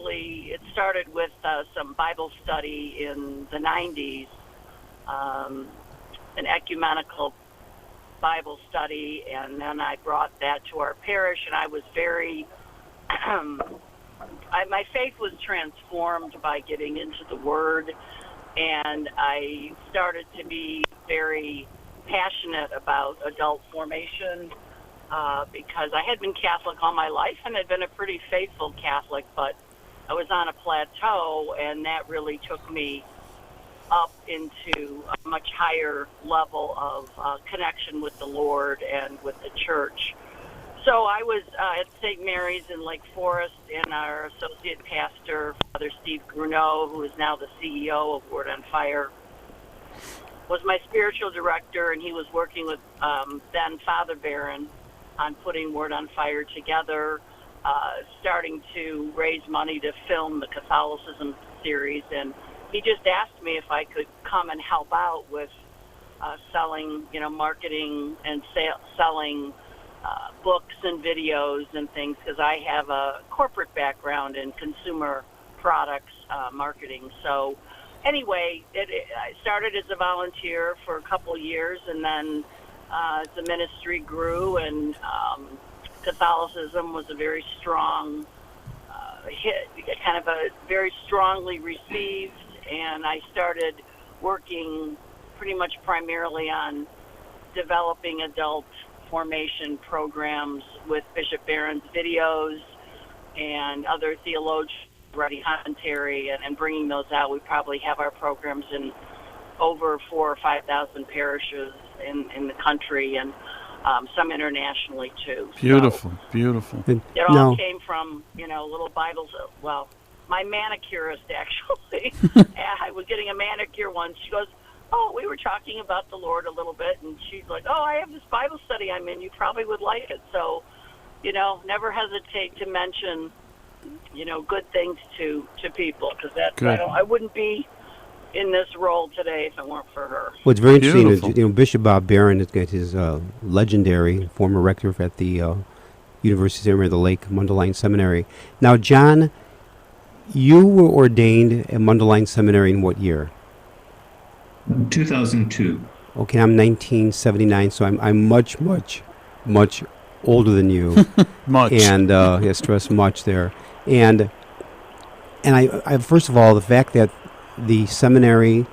it started with some Bible study in the 90s, an ecumenical Bible study, and then I brought that to our parish, and I was very, my faith was transformed by getting into the Word, and I started to be very passionate about adult formation, because I had been Catholic all my life and had been a pretty faithful Catholic, but I was on a plateau, and that really took me up into a much higher level of connection with the Lord and with the church. So I was at St. Mary's in Lake Forest, and our associate pastor, Father Steve Gruneau, who is now the CEO of Word on Fire, was my spiritual director, and he was working with then Father Barron on putting Word on Fire together, starting to raise money to film the Catholicism series, and he just asked me if I could come and help out with selling, marketing and selling books and videos and things, because I have a corporate background in consumer products marketing. So anyway, I started as a volunteer for a couple of years, and then the ministry grew, and Catholicism was a very strong hit, kind of a very strongly received, and I started working pretty much primarily on developing adult formation programs with Bishop Barron's videos and other theologians writing commentary and bringing those out. We probably have our programs in over 4,000 or 5,000 parishes in the country, and some internationally too. Beautiful, beautiful. It all came from, little Bibles. Well, my manicurist, actually, I was getting a manicure once. She goes, "Oh, we were talking about the Lord a little bit," and she's like, "Oh, I have this Bible study I'm in. You probably would like it." So, never hesitate to mention, good things to people, because that's I wouldn't be in this role today if it weren't for her. Well, it's very interesting. Bishop Bob Barron has got his legendary former rector at the University of Seminary, the Lake Mundelein Seminary. Now, John, you were ordained at Mundelein Seminary in what year? 2002. Okay, I'm 1979, so I'm much older than you. Much. And stress much there. And I first of all, the fact that the seminary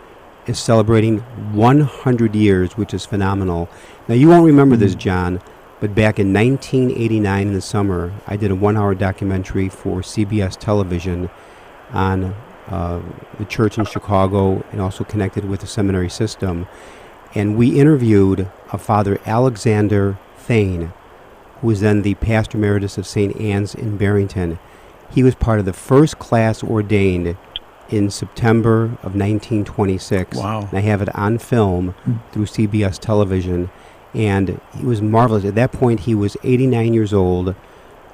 is celebrating 100 years, which is phenomenal. Now, you won't remember this, John, but back in 1989 in the summer, I did a 1-hour documentary for CBS television on the church in Chicago, and also connected with the seminary system. And we interviewed a Father Alexander Thane, who was then the pastor emeritus of St. Anne's in Barrington. He was part of the first class ordained in September of 1926. Wow. And I have it on film through CBS television, and he was marvelous. At that point, he was 89 years old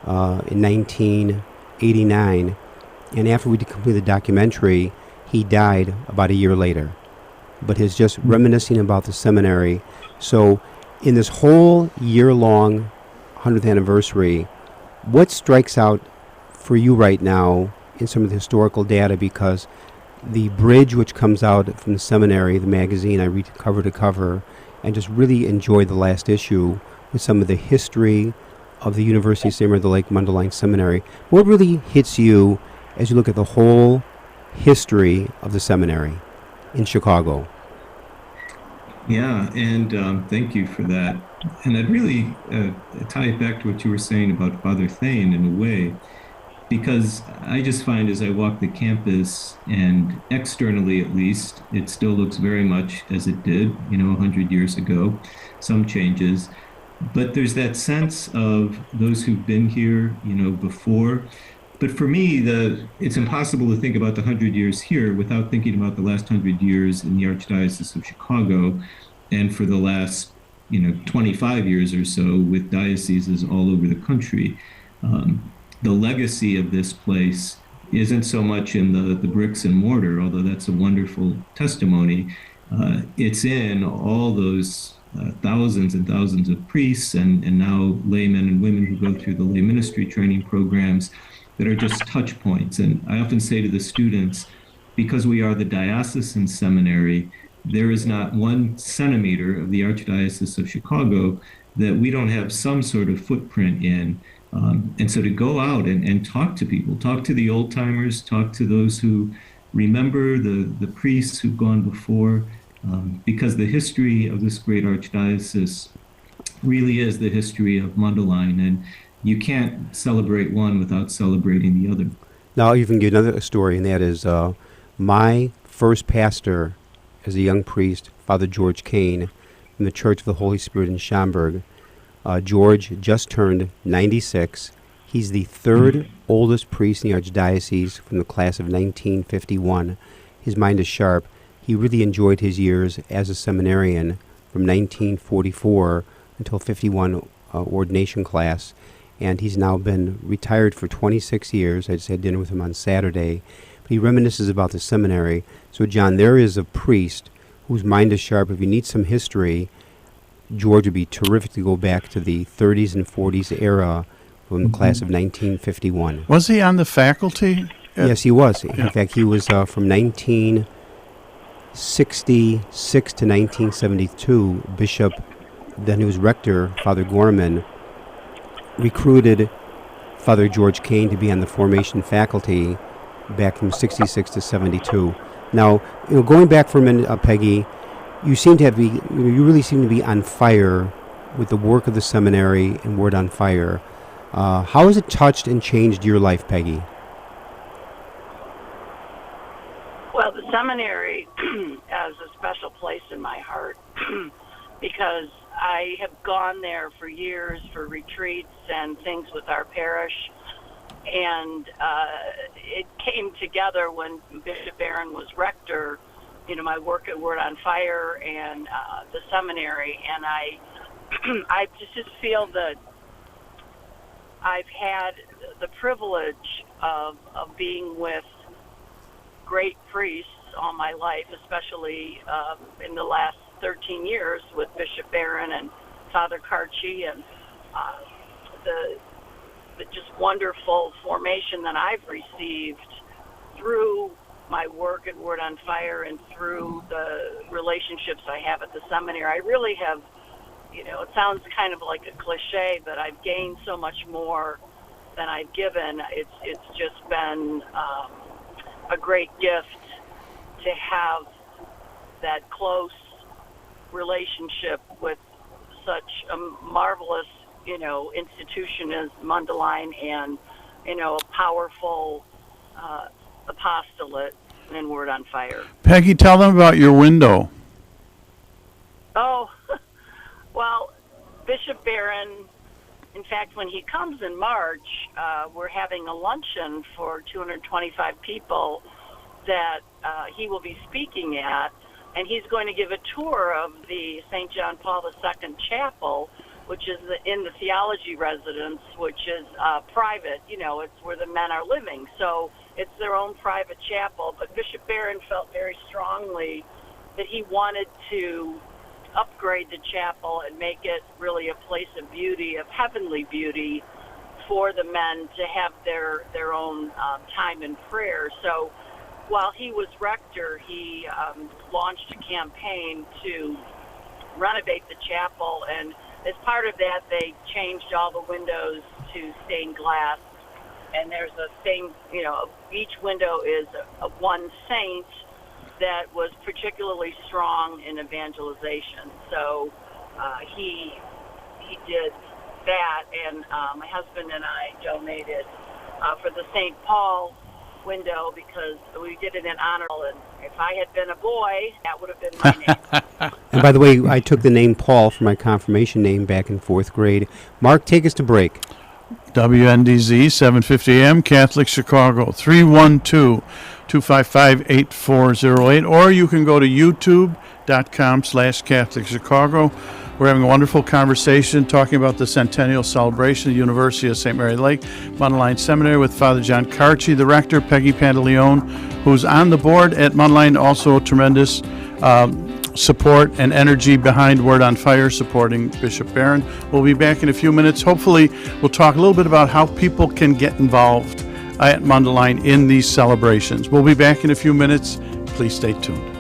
in 1989, and after we completed the documentary, he died about a year later. but is just reminiscing about the seminary. So in this whole year-long 100th anniversary, what strikes out for you right now in some of the historical data? Because the bridge which comes out from the seminary, the magazine, I read cover to cover and just really enjoyed the last issue with some of the history of the University of St. Mary of the Lake Mundeline Seminary. What really hits you as you look at the whole history of the seminary in Chicago? Yeah, and thank you for that. And I'd really tie it back to what you were saying about Father Thane in a way, because I just find as I walk the campus, and externally at least, it still looks very much as it did, 100 years ago, some changes. But there's that sense of those who've been here, before. But for me, it's impossible to think about the 100 years here without thinking about the last 100 years in the Archdiocese of Chicago, and for the last, 25 years or so with dioceses all over the country. The legacy of this place isn't so much in the bricks and mortar, although that's a wonderful testimony. It's in all those thousands and thousands of priests and now laymen and women who go through the lay ministry training programs that are just touch points. And I often say to the students, because we are the diocesan seminary, there is not 1 centimeter of the Archdiocese of Chicago that we don't have some sort of footprint in. And so to go out and talk to people, talk to the old timers, talk to those who remember the priests who've gone before, because the history of this great archdiocese really is the history of Mundelein, and you can't celebrate one without celebrating the other. Now I'll even give another story, and that is my first pastor as a young priest, Father George Kane, in the Church of the Holy Spirit in Schaumburg. George just turned 96. He's the 3rd oldest priest in the Archdiocese from the class of 1951. His mind is sharp. He really enjoyed his years as a seminarian from 1944 until 51 ordination class, and he's now been retired for 26 years. I just had dinner with him on Saturday. But he reminisces about the seminary. So, John, there is a priest whose mind is sharp. If you need some history, George would be terrific to go back to the 30s and 40s era from the class of 1951. Was he on the faculty? Yes, he was. In fact, he was from 1966 to 1972. Bishop, then he was rector, Father Gorman, recruited Father George Kane to be on the formation faculty back from 66 to 72. Now, going back for a minute, Peggy, you really seem to be on fire with the work of the seminary and Word on Fire. How has it touched and changed your life, Peggy? Well, the seminary has a special place in my heart because I have gone there for years for retreats and things with our parish, and it came together when Bishop Barron was rector, my work at Word on Fire and the seminary, and I just feel that I've had the privilege of being with great priests all my life, especially in the last 13 years with Bishop Barron and Father Carci, and the just wonderful formation that I've received through my work at Word on Fire and through the relationships I have at the seminary. I really have, it sounds kind of like a cliche, but I've gained so much more than I've given. It's just been a great gift to have that close relationship with such a marvelous, institution as Mundelein, and, a powerful apostolate in Word on Fire. Peggy, tell them about your window. Oh, well, Bishop Barron, in fact, when he comes in March, we're having a luncheon for 225 people that he will be speaking at, and he's going to give a tour of the St. John Paul II Chapel, which is in the theology residence, which is private. It's where the men are living. So it's their own private chapel. But Bishop Barron felt very strongly that he wanted to upgrade the chapel and make it really a place of beauty, of heavenly beauty, for the men to have their own time in prayer. So while he was rector, he launched a campaign to renovate the chapel, and as part of that, they changed all the windows to stained glass. And there's a stained, each window is a one saint that was particularly strong in evangelization. So he did that, and my husband and I donated for the St. Paul window because we did it in honor, and if I had been a boy, that would have been my name. And by the way, I took the name Paul for my confirmation name back in 4th grade. Mark, take us to break. WNDZ 750 AM, Catholic Chicago, 312-255-8408, or you can go to youtube.com/Catholic Chicago. We're having a wonderful conversation talking about the centennial celebration at the University of St. Mary Lake, MUNDELEIN Seminary, with Father John Carci, the rector, Peggy Pantaleone, who's on the board at MUNDELEIN, also tremendous support and energy behind Word on Fire, supporting Bishop Barron. We'll be back in a few minutes. Hopefully, we'll talk a little bit about how people can get involved at MUNDELEIN in these celebrations. We'll be back in a few minutes. Please stay tuned.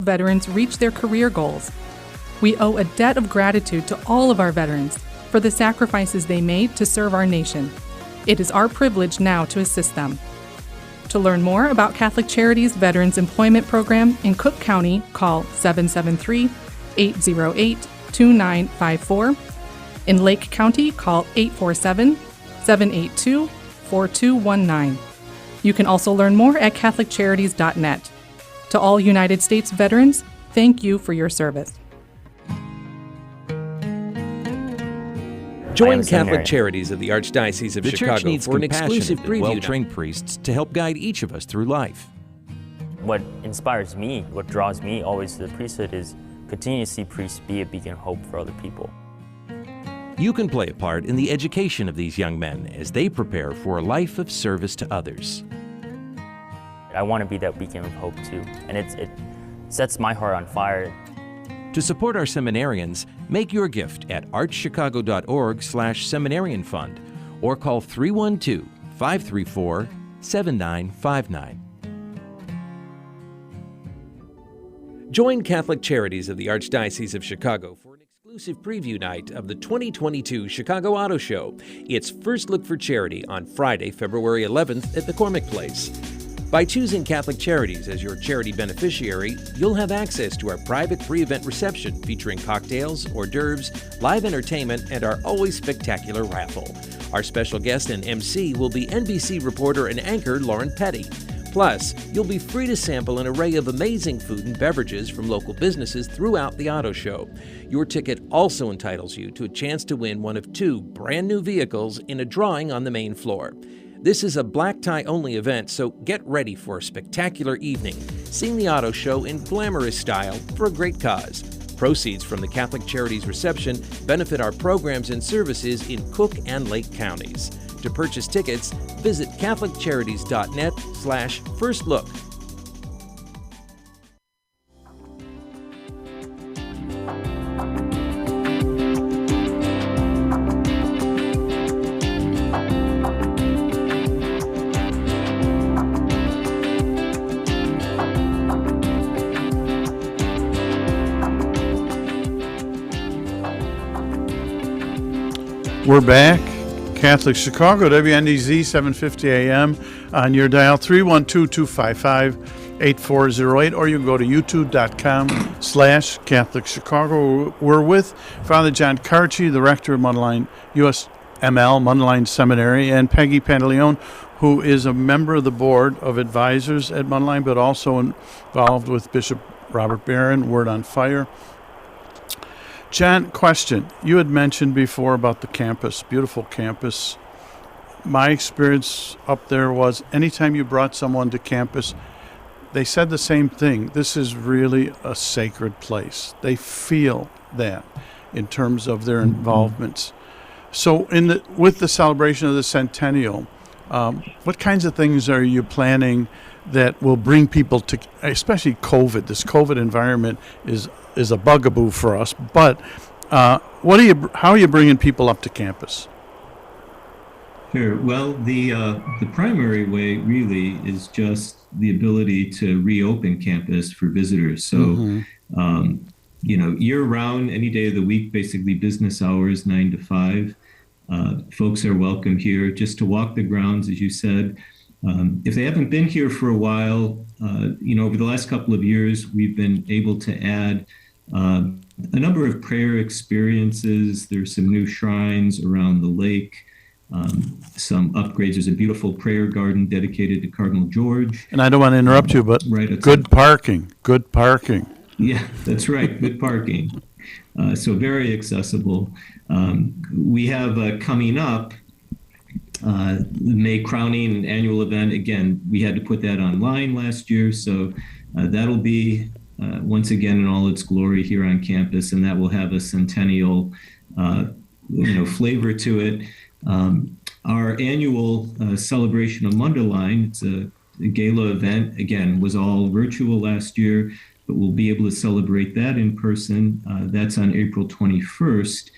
Veterans reach their career goals. We owe a debt of gratitude to all of our veterans for the sacrifices they made to serve our nation. It is our privilege now to assist them. To learn more about Catholic Charities Veterans Employment Program in Cook County, call 773-808-2954. In Lake County, call 847-782-4219. You can also learn more at CatholicCharities.net. To all United States veterans, thank you for your service. Join Catholic Charities of the Archdiocese of the Chicago church needs for an exclusive compassionate and preview well-trained priests to help guide each of us through life. What inspires me, what draws me always to the priesthood is continue to see priests be a beacon of hope for other people. You can play a part in the education of these young men as they prepare for a life of service to others. I want to be that beacon of hope too, and it sets my heart on fire. To support our seminarians, make your gift at archchicago.org/seminarian fund or call 312-534-7959. Join Catholic Charities of the Archdiocese of Chicago for an exclusive preview night of the 2022 Chicago Auto Show. It's First Look for Charity on Friday, February 11th at the Cormick Place. By choosing Catholic Charities as your charity beneficiary, you'll have access to our private pre-event reception featuring cocktails, hors d'oeuvres, live entertainment, and our always spectacular raffle. Our special guest and MC will be NBC reporter and anchor Lauren Petty. Plus, you'll be free to sample an array of amazing food and beverages from local businesses throughout the auto show. Your ticket also entitles you to a chance to win one of 2 brand new vehicles in a drawing on the main floor. This is a black tie only event, so get ready for a spectacular evening, seeing the auto show in glamorous style for a great cause. Proceeds from the Catholic Charities reception benefit our programs and services in Cook and Lake counties. To purchase tickets, visit CatholicCharities.net/firstlook. We're back. Catholic Chicago, WNDZ 750 AM on your dial, 312-255 8408, or you can go to youtube.com/CatholicChicago. We're with Father John Carci, the rector of Mundelein USML, Mundelein Seminary, and Peggy Pantaleone, who is a member of the board of advisors at Mundelein, but also involved with Bishop Robert Barron, Word on Fire. John, question. You had mentioned before about the campus, beautiful campus. My experience up there was anytime you brought someone to campus, they said the same thing. This is really a sacred place. They feel that in terms of their involvements. So with the celebration of the centennial, what kinds of things are you planning that will bring people to, especially COVID? This COVID environment is a bugaboo for us, but how are you bringing people up to campus? Sure. Well, the primary way really is just the ability to reopen campus for visitors. So, year round, any day of the week, basically business hours, 9 to 5. Folks are welcome here just to walk the grounds, as you said. If they haven't been here for a while, over the last couple of years, we've been able to add a number of prayer experiences. There's some new shrines around the lake. Some upgrades. There's a beautiful prayer garden dedicated to Cardinal George. And I don't want to interrupt you, but good parking. Yeah, that's right. Good parking. So very accessible. We have coming up the May crowning, an annual event. Again, we had to put that online last year, so that'll be once again in all its glory here on campus, and that will have a centennial, flavor to it. Our annual celebration of Mundelein, it's a gala event, again, was all virtual last year, but we'll be able to celebrate that in person. That's on April 21st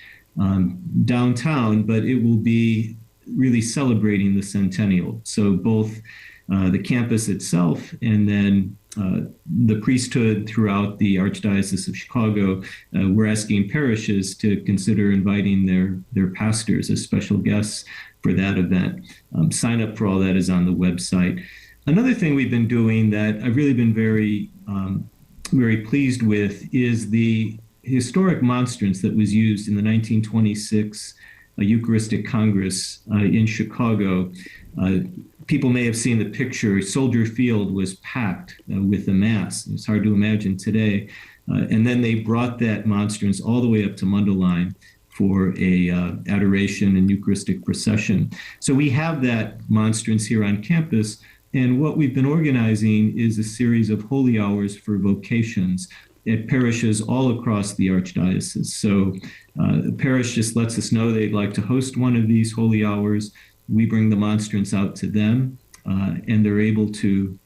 downtown, but it will be really celebrating the centennial. So both the campus itself and then the priesthood throughout the Archdiocese of Chicago, we're asking parishes to consider inviting their pastors as special guests for that event. Sign up for all that is on the website. Another thing we've been doing that I've really been very pleased with is the historic monstrance that was used in the 1926 Eucharistic Congress in Chicago. People may have seen the picture. Soldier Field was packed with the Mass. It's hard to imagine today. And then they brought that monstrance all the way up to Mundelein for a adoration and Eucharistic procession. So we have that monstrance here on campus. And what we've been organizing is a series of holy hours for vocations at parishes all across the Archdiocese. So the parish just lets us know they'd like to host one of these holy hours. We bring the monstrance out to them, and they're able to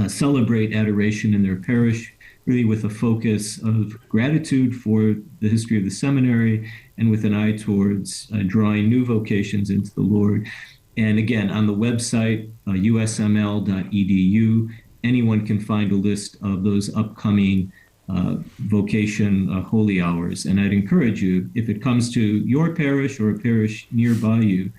celebrate adoration in their parish, really with a focus of gratitude for the history of the seminary and with an eye towards drawing new vocations into the Lord. And again, on the website, usml.edu, anyone can find a list of those upcoming vocation holy hours. And I'd encourage you, if it comes to your parish or a parish nearby you,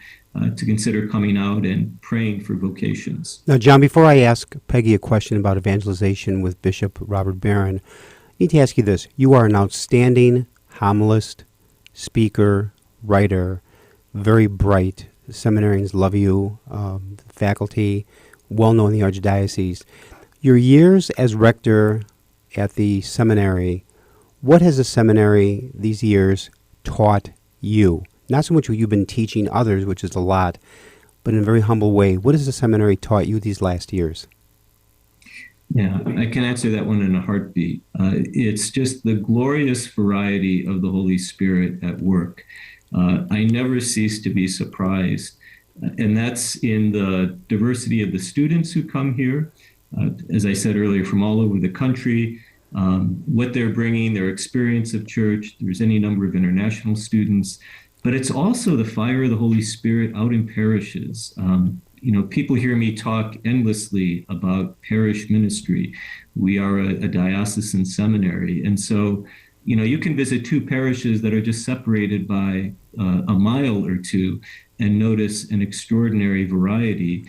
to consider coming out and praying for vocations. Now, John, before I ask Peggy a question about evangelization with Bishop Robert Barron, I need to ask you this. You are an outstanding homilist, speaker, writer, very bright. The seminarians love you, faculty, well-known in the Archdiocese. Your years as rector at the seminary, what has the seminary these years taught you? Not so much what you've been teaching others, which is a lot, but in a very humble way. What has the seminary taught you these last years? Yeah, I can answer that one in a heartbeat. It's just the glorious variety of the Holy Spirit at work. I never cease to be surprised. And that's in the diversity of the students who come here, as I said earlier, from all over the country, what they're bringing, their experience of church. There's any number of international students. But it's also the fire of the Holy Spirit out in parishes. People hear me talk endlessly about parish ministry. We are a diocesan seminary. And so, you can visit two parishes that are just separated by a mile or two. and notice an extraordinary variety,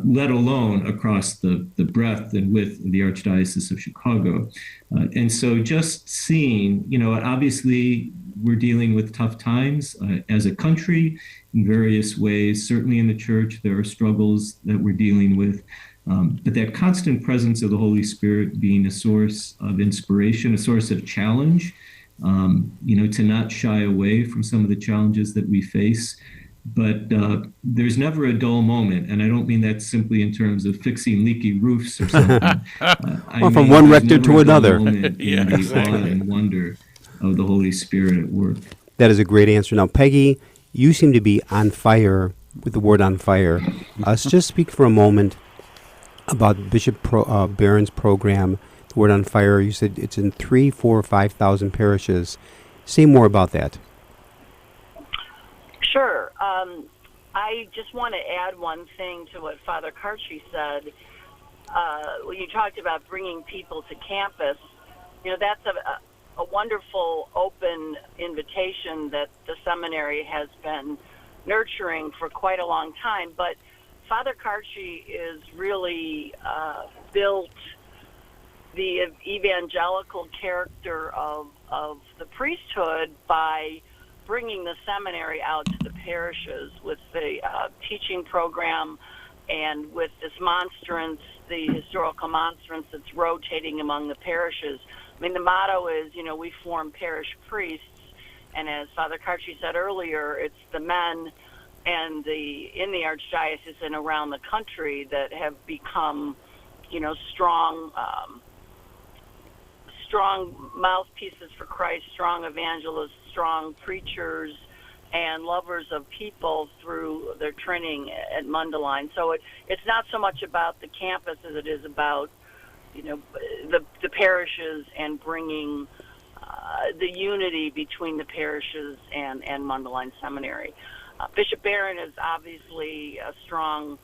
let alone across the breadth and width of the Archdiocese of Chicago. And so just seeing, obviously we're dealing with tough times as a country in various ways. Certainly in the church, there are struggles that we're dealing with. But that constant presence of the Holy Spirit being a source of inspiration, a source of challenge, to not shy away from some of the challenges that we face. But there's never a dull moment, and I don't mean that simply in terms of fixing leaky roofs or something. Or from one rector to another. Yeah, the awe and wonder of the Holy Spirit at work. That is a great answer. Now, Peggy, you seem to be on fire with the word on fire. Let's just speak for a moment about Bishop Barron's program, the word on fire. You said it's in 3,000, 4,000, 5,000 parishes. Say more about that. Sure. I just want to add one thing to what Father Karchi said. When you talked about bringing people to campus, that's a wonderful open invitation that the seminary has been nurturing for quite a long time. But Father Karchi is really built the evangelical character of the priesthood by bringing the seminary out to the parishes with the teaching program and with this monstrance, the historical monstrance that's rotating among the parishes. I mean, the motto is, we form parish priests, and as Father Karchi said earlier, it's the men and in the Archdiocese and around the country that have become, strong mouthpieces for Christ, strong evangelists, strong preachers, and lovers of people through their training at MUNDELEIN. So it's not so much about the campus as it is about, the parishes and bringing the unity between the parishes and MUNDELEIN Seminary. Bishop Barron is obviously a strong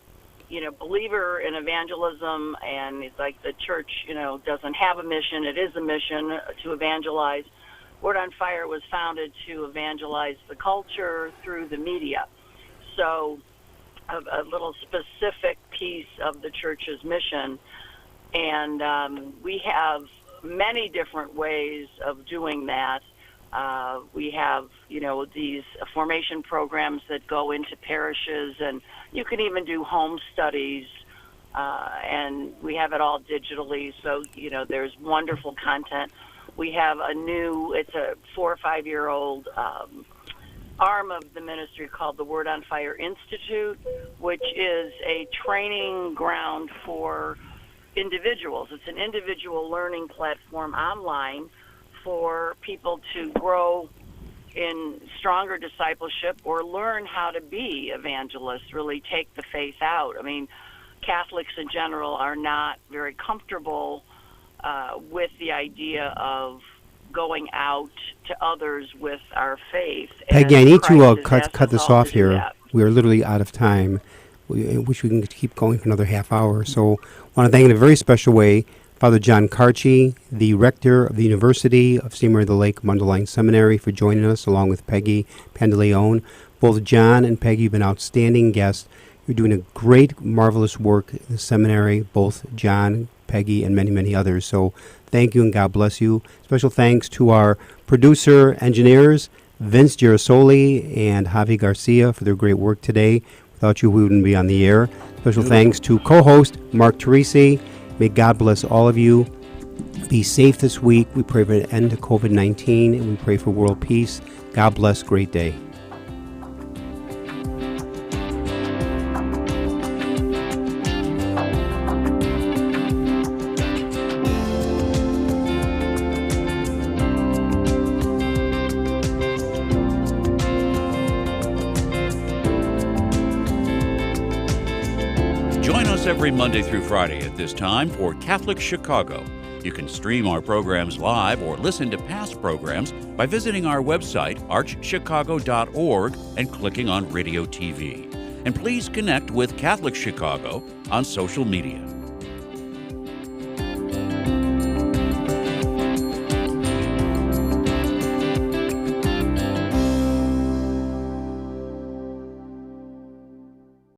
believer in evangelism, and it's like the church, doesn't have a mission. It is a mission to evangelize. Word on Fire was founded to evangelize the culture through the media. So a little specific piece of the church's mission. And we have many different ways of doing that. We have, these formation programs that go into parishes, and you can even do home studies, and we have it all digitally. So, there's wonderful content. We have it's a 4 or 5 year old arm of the ministry called the Word on Fire Institute, which is a training ground for individuals. It's an individual learning platform online for people to grow in stronger discipleship or learn how to be evangelists, really take the faith out. I mean, Catholics in general are not very comfortable with the idea of going out to others with our faith. Peggy, I need to cut this off here. That. We are literally out of time. I wish we can keep going for another half hour. So I want to thank in a very special way Father John Karchi, the rector of the University of St. Mary of the Lake MUNDELEIN Seminary, for joining us, along with Peggy Pandeleon. Both John and Peggy have been outstanding guests. You're doing a great, marvelous work in the seminary, both John, Peggy, and many, many others. So thank you and God bless you. Special thanks to our producer, engineers, Vince Girasoli and Javi Garcia, for their great work today. Without you, we wouldn't be on the air. Special thanks to co-host Mark Teresi. May God bless all of you. Be safe this week. We pray for an end to COVID-19, and we pray for world peace. God bless. Great day. Join us every Monday through Friday at this time for Catholic Chicago. You can stream our programs live or listen to past programs by visiting our website, archchicago.org, and clicking on Radio TV. And please connect with Catholic Chicago on social media.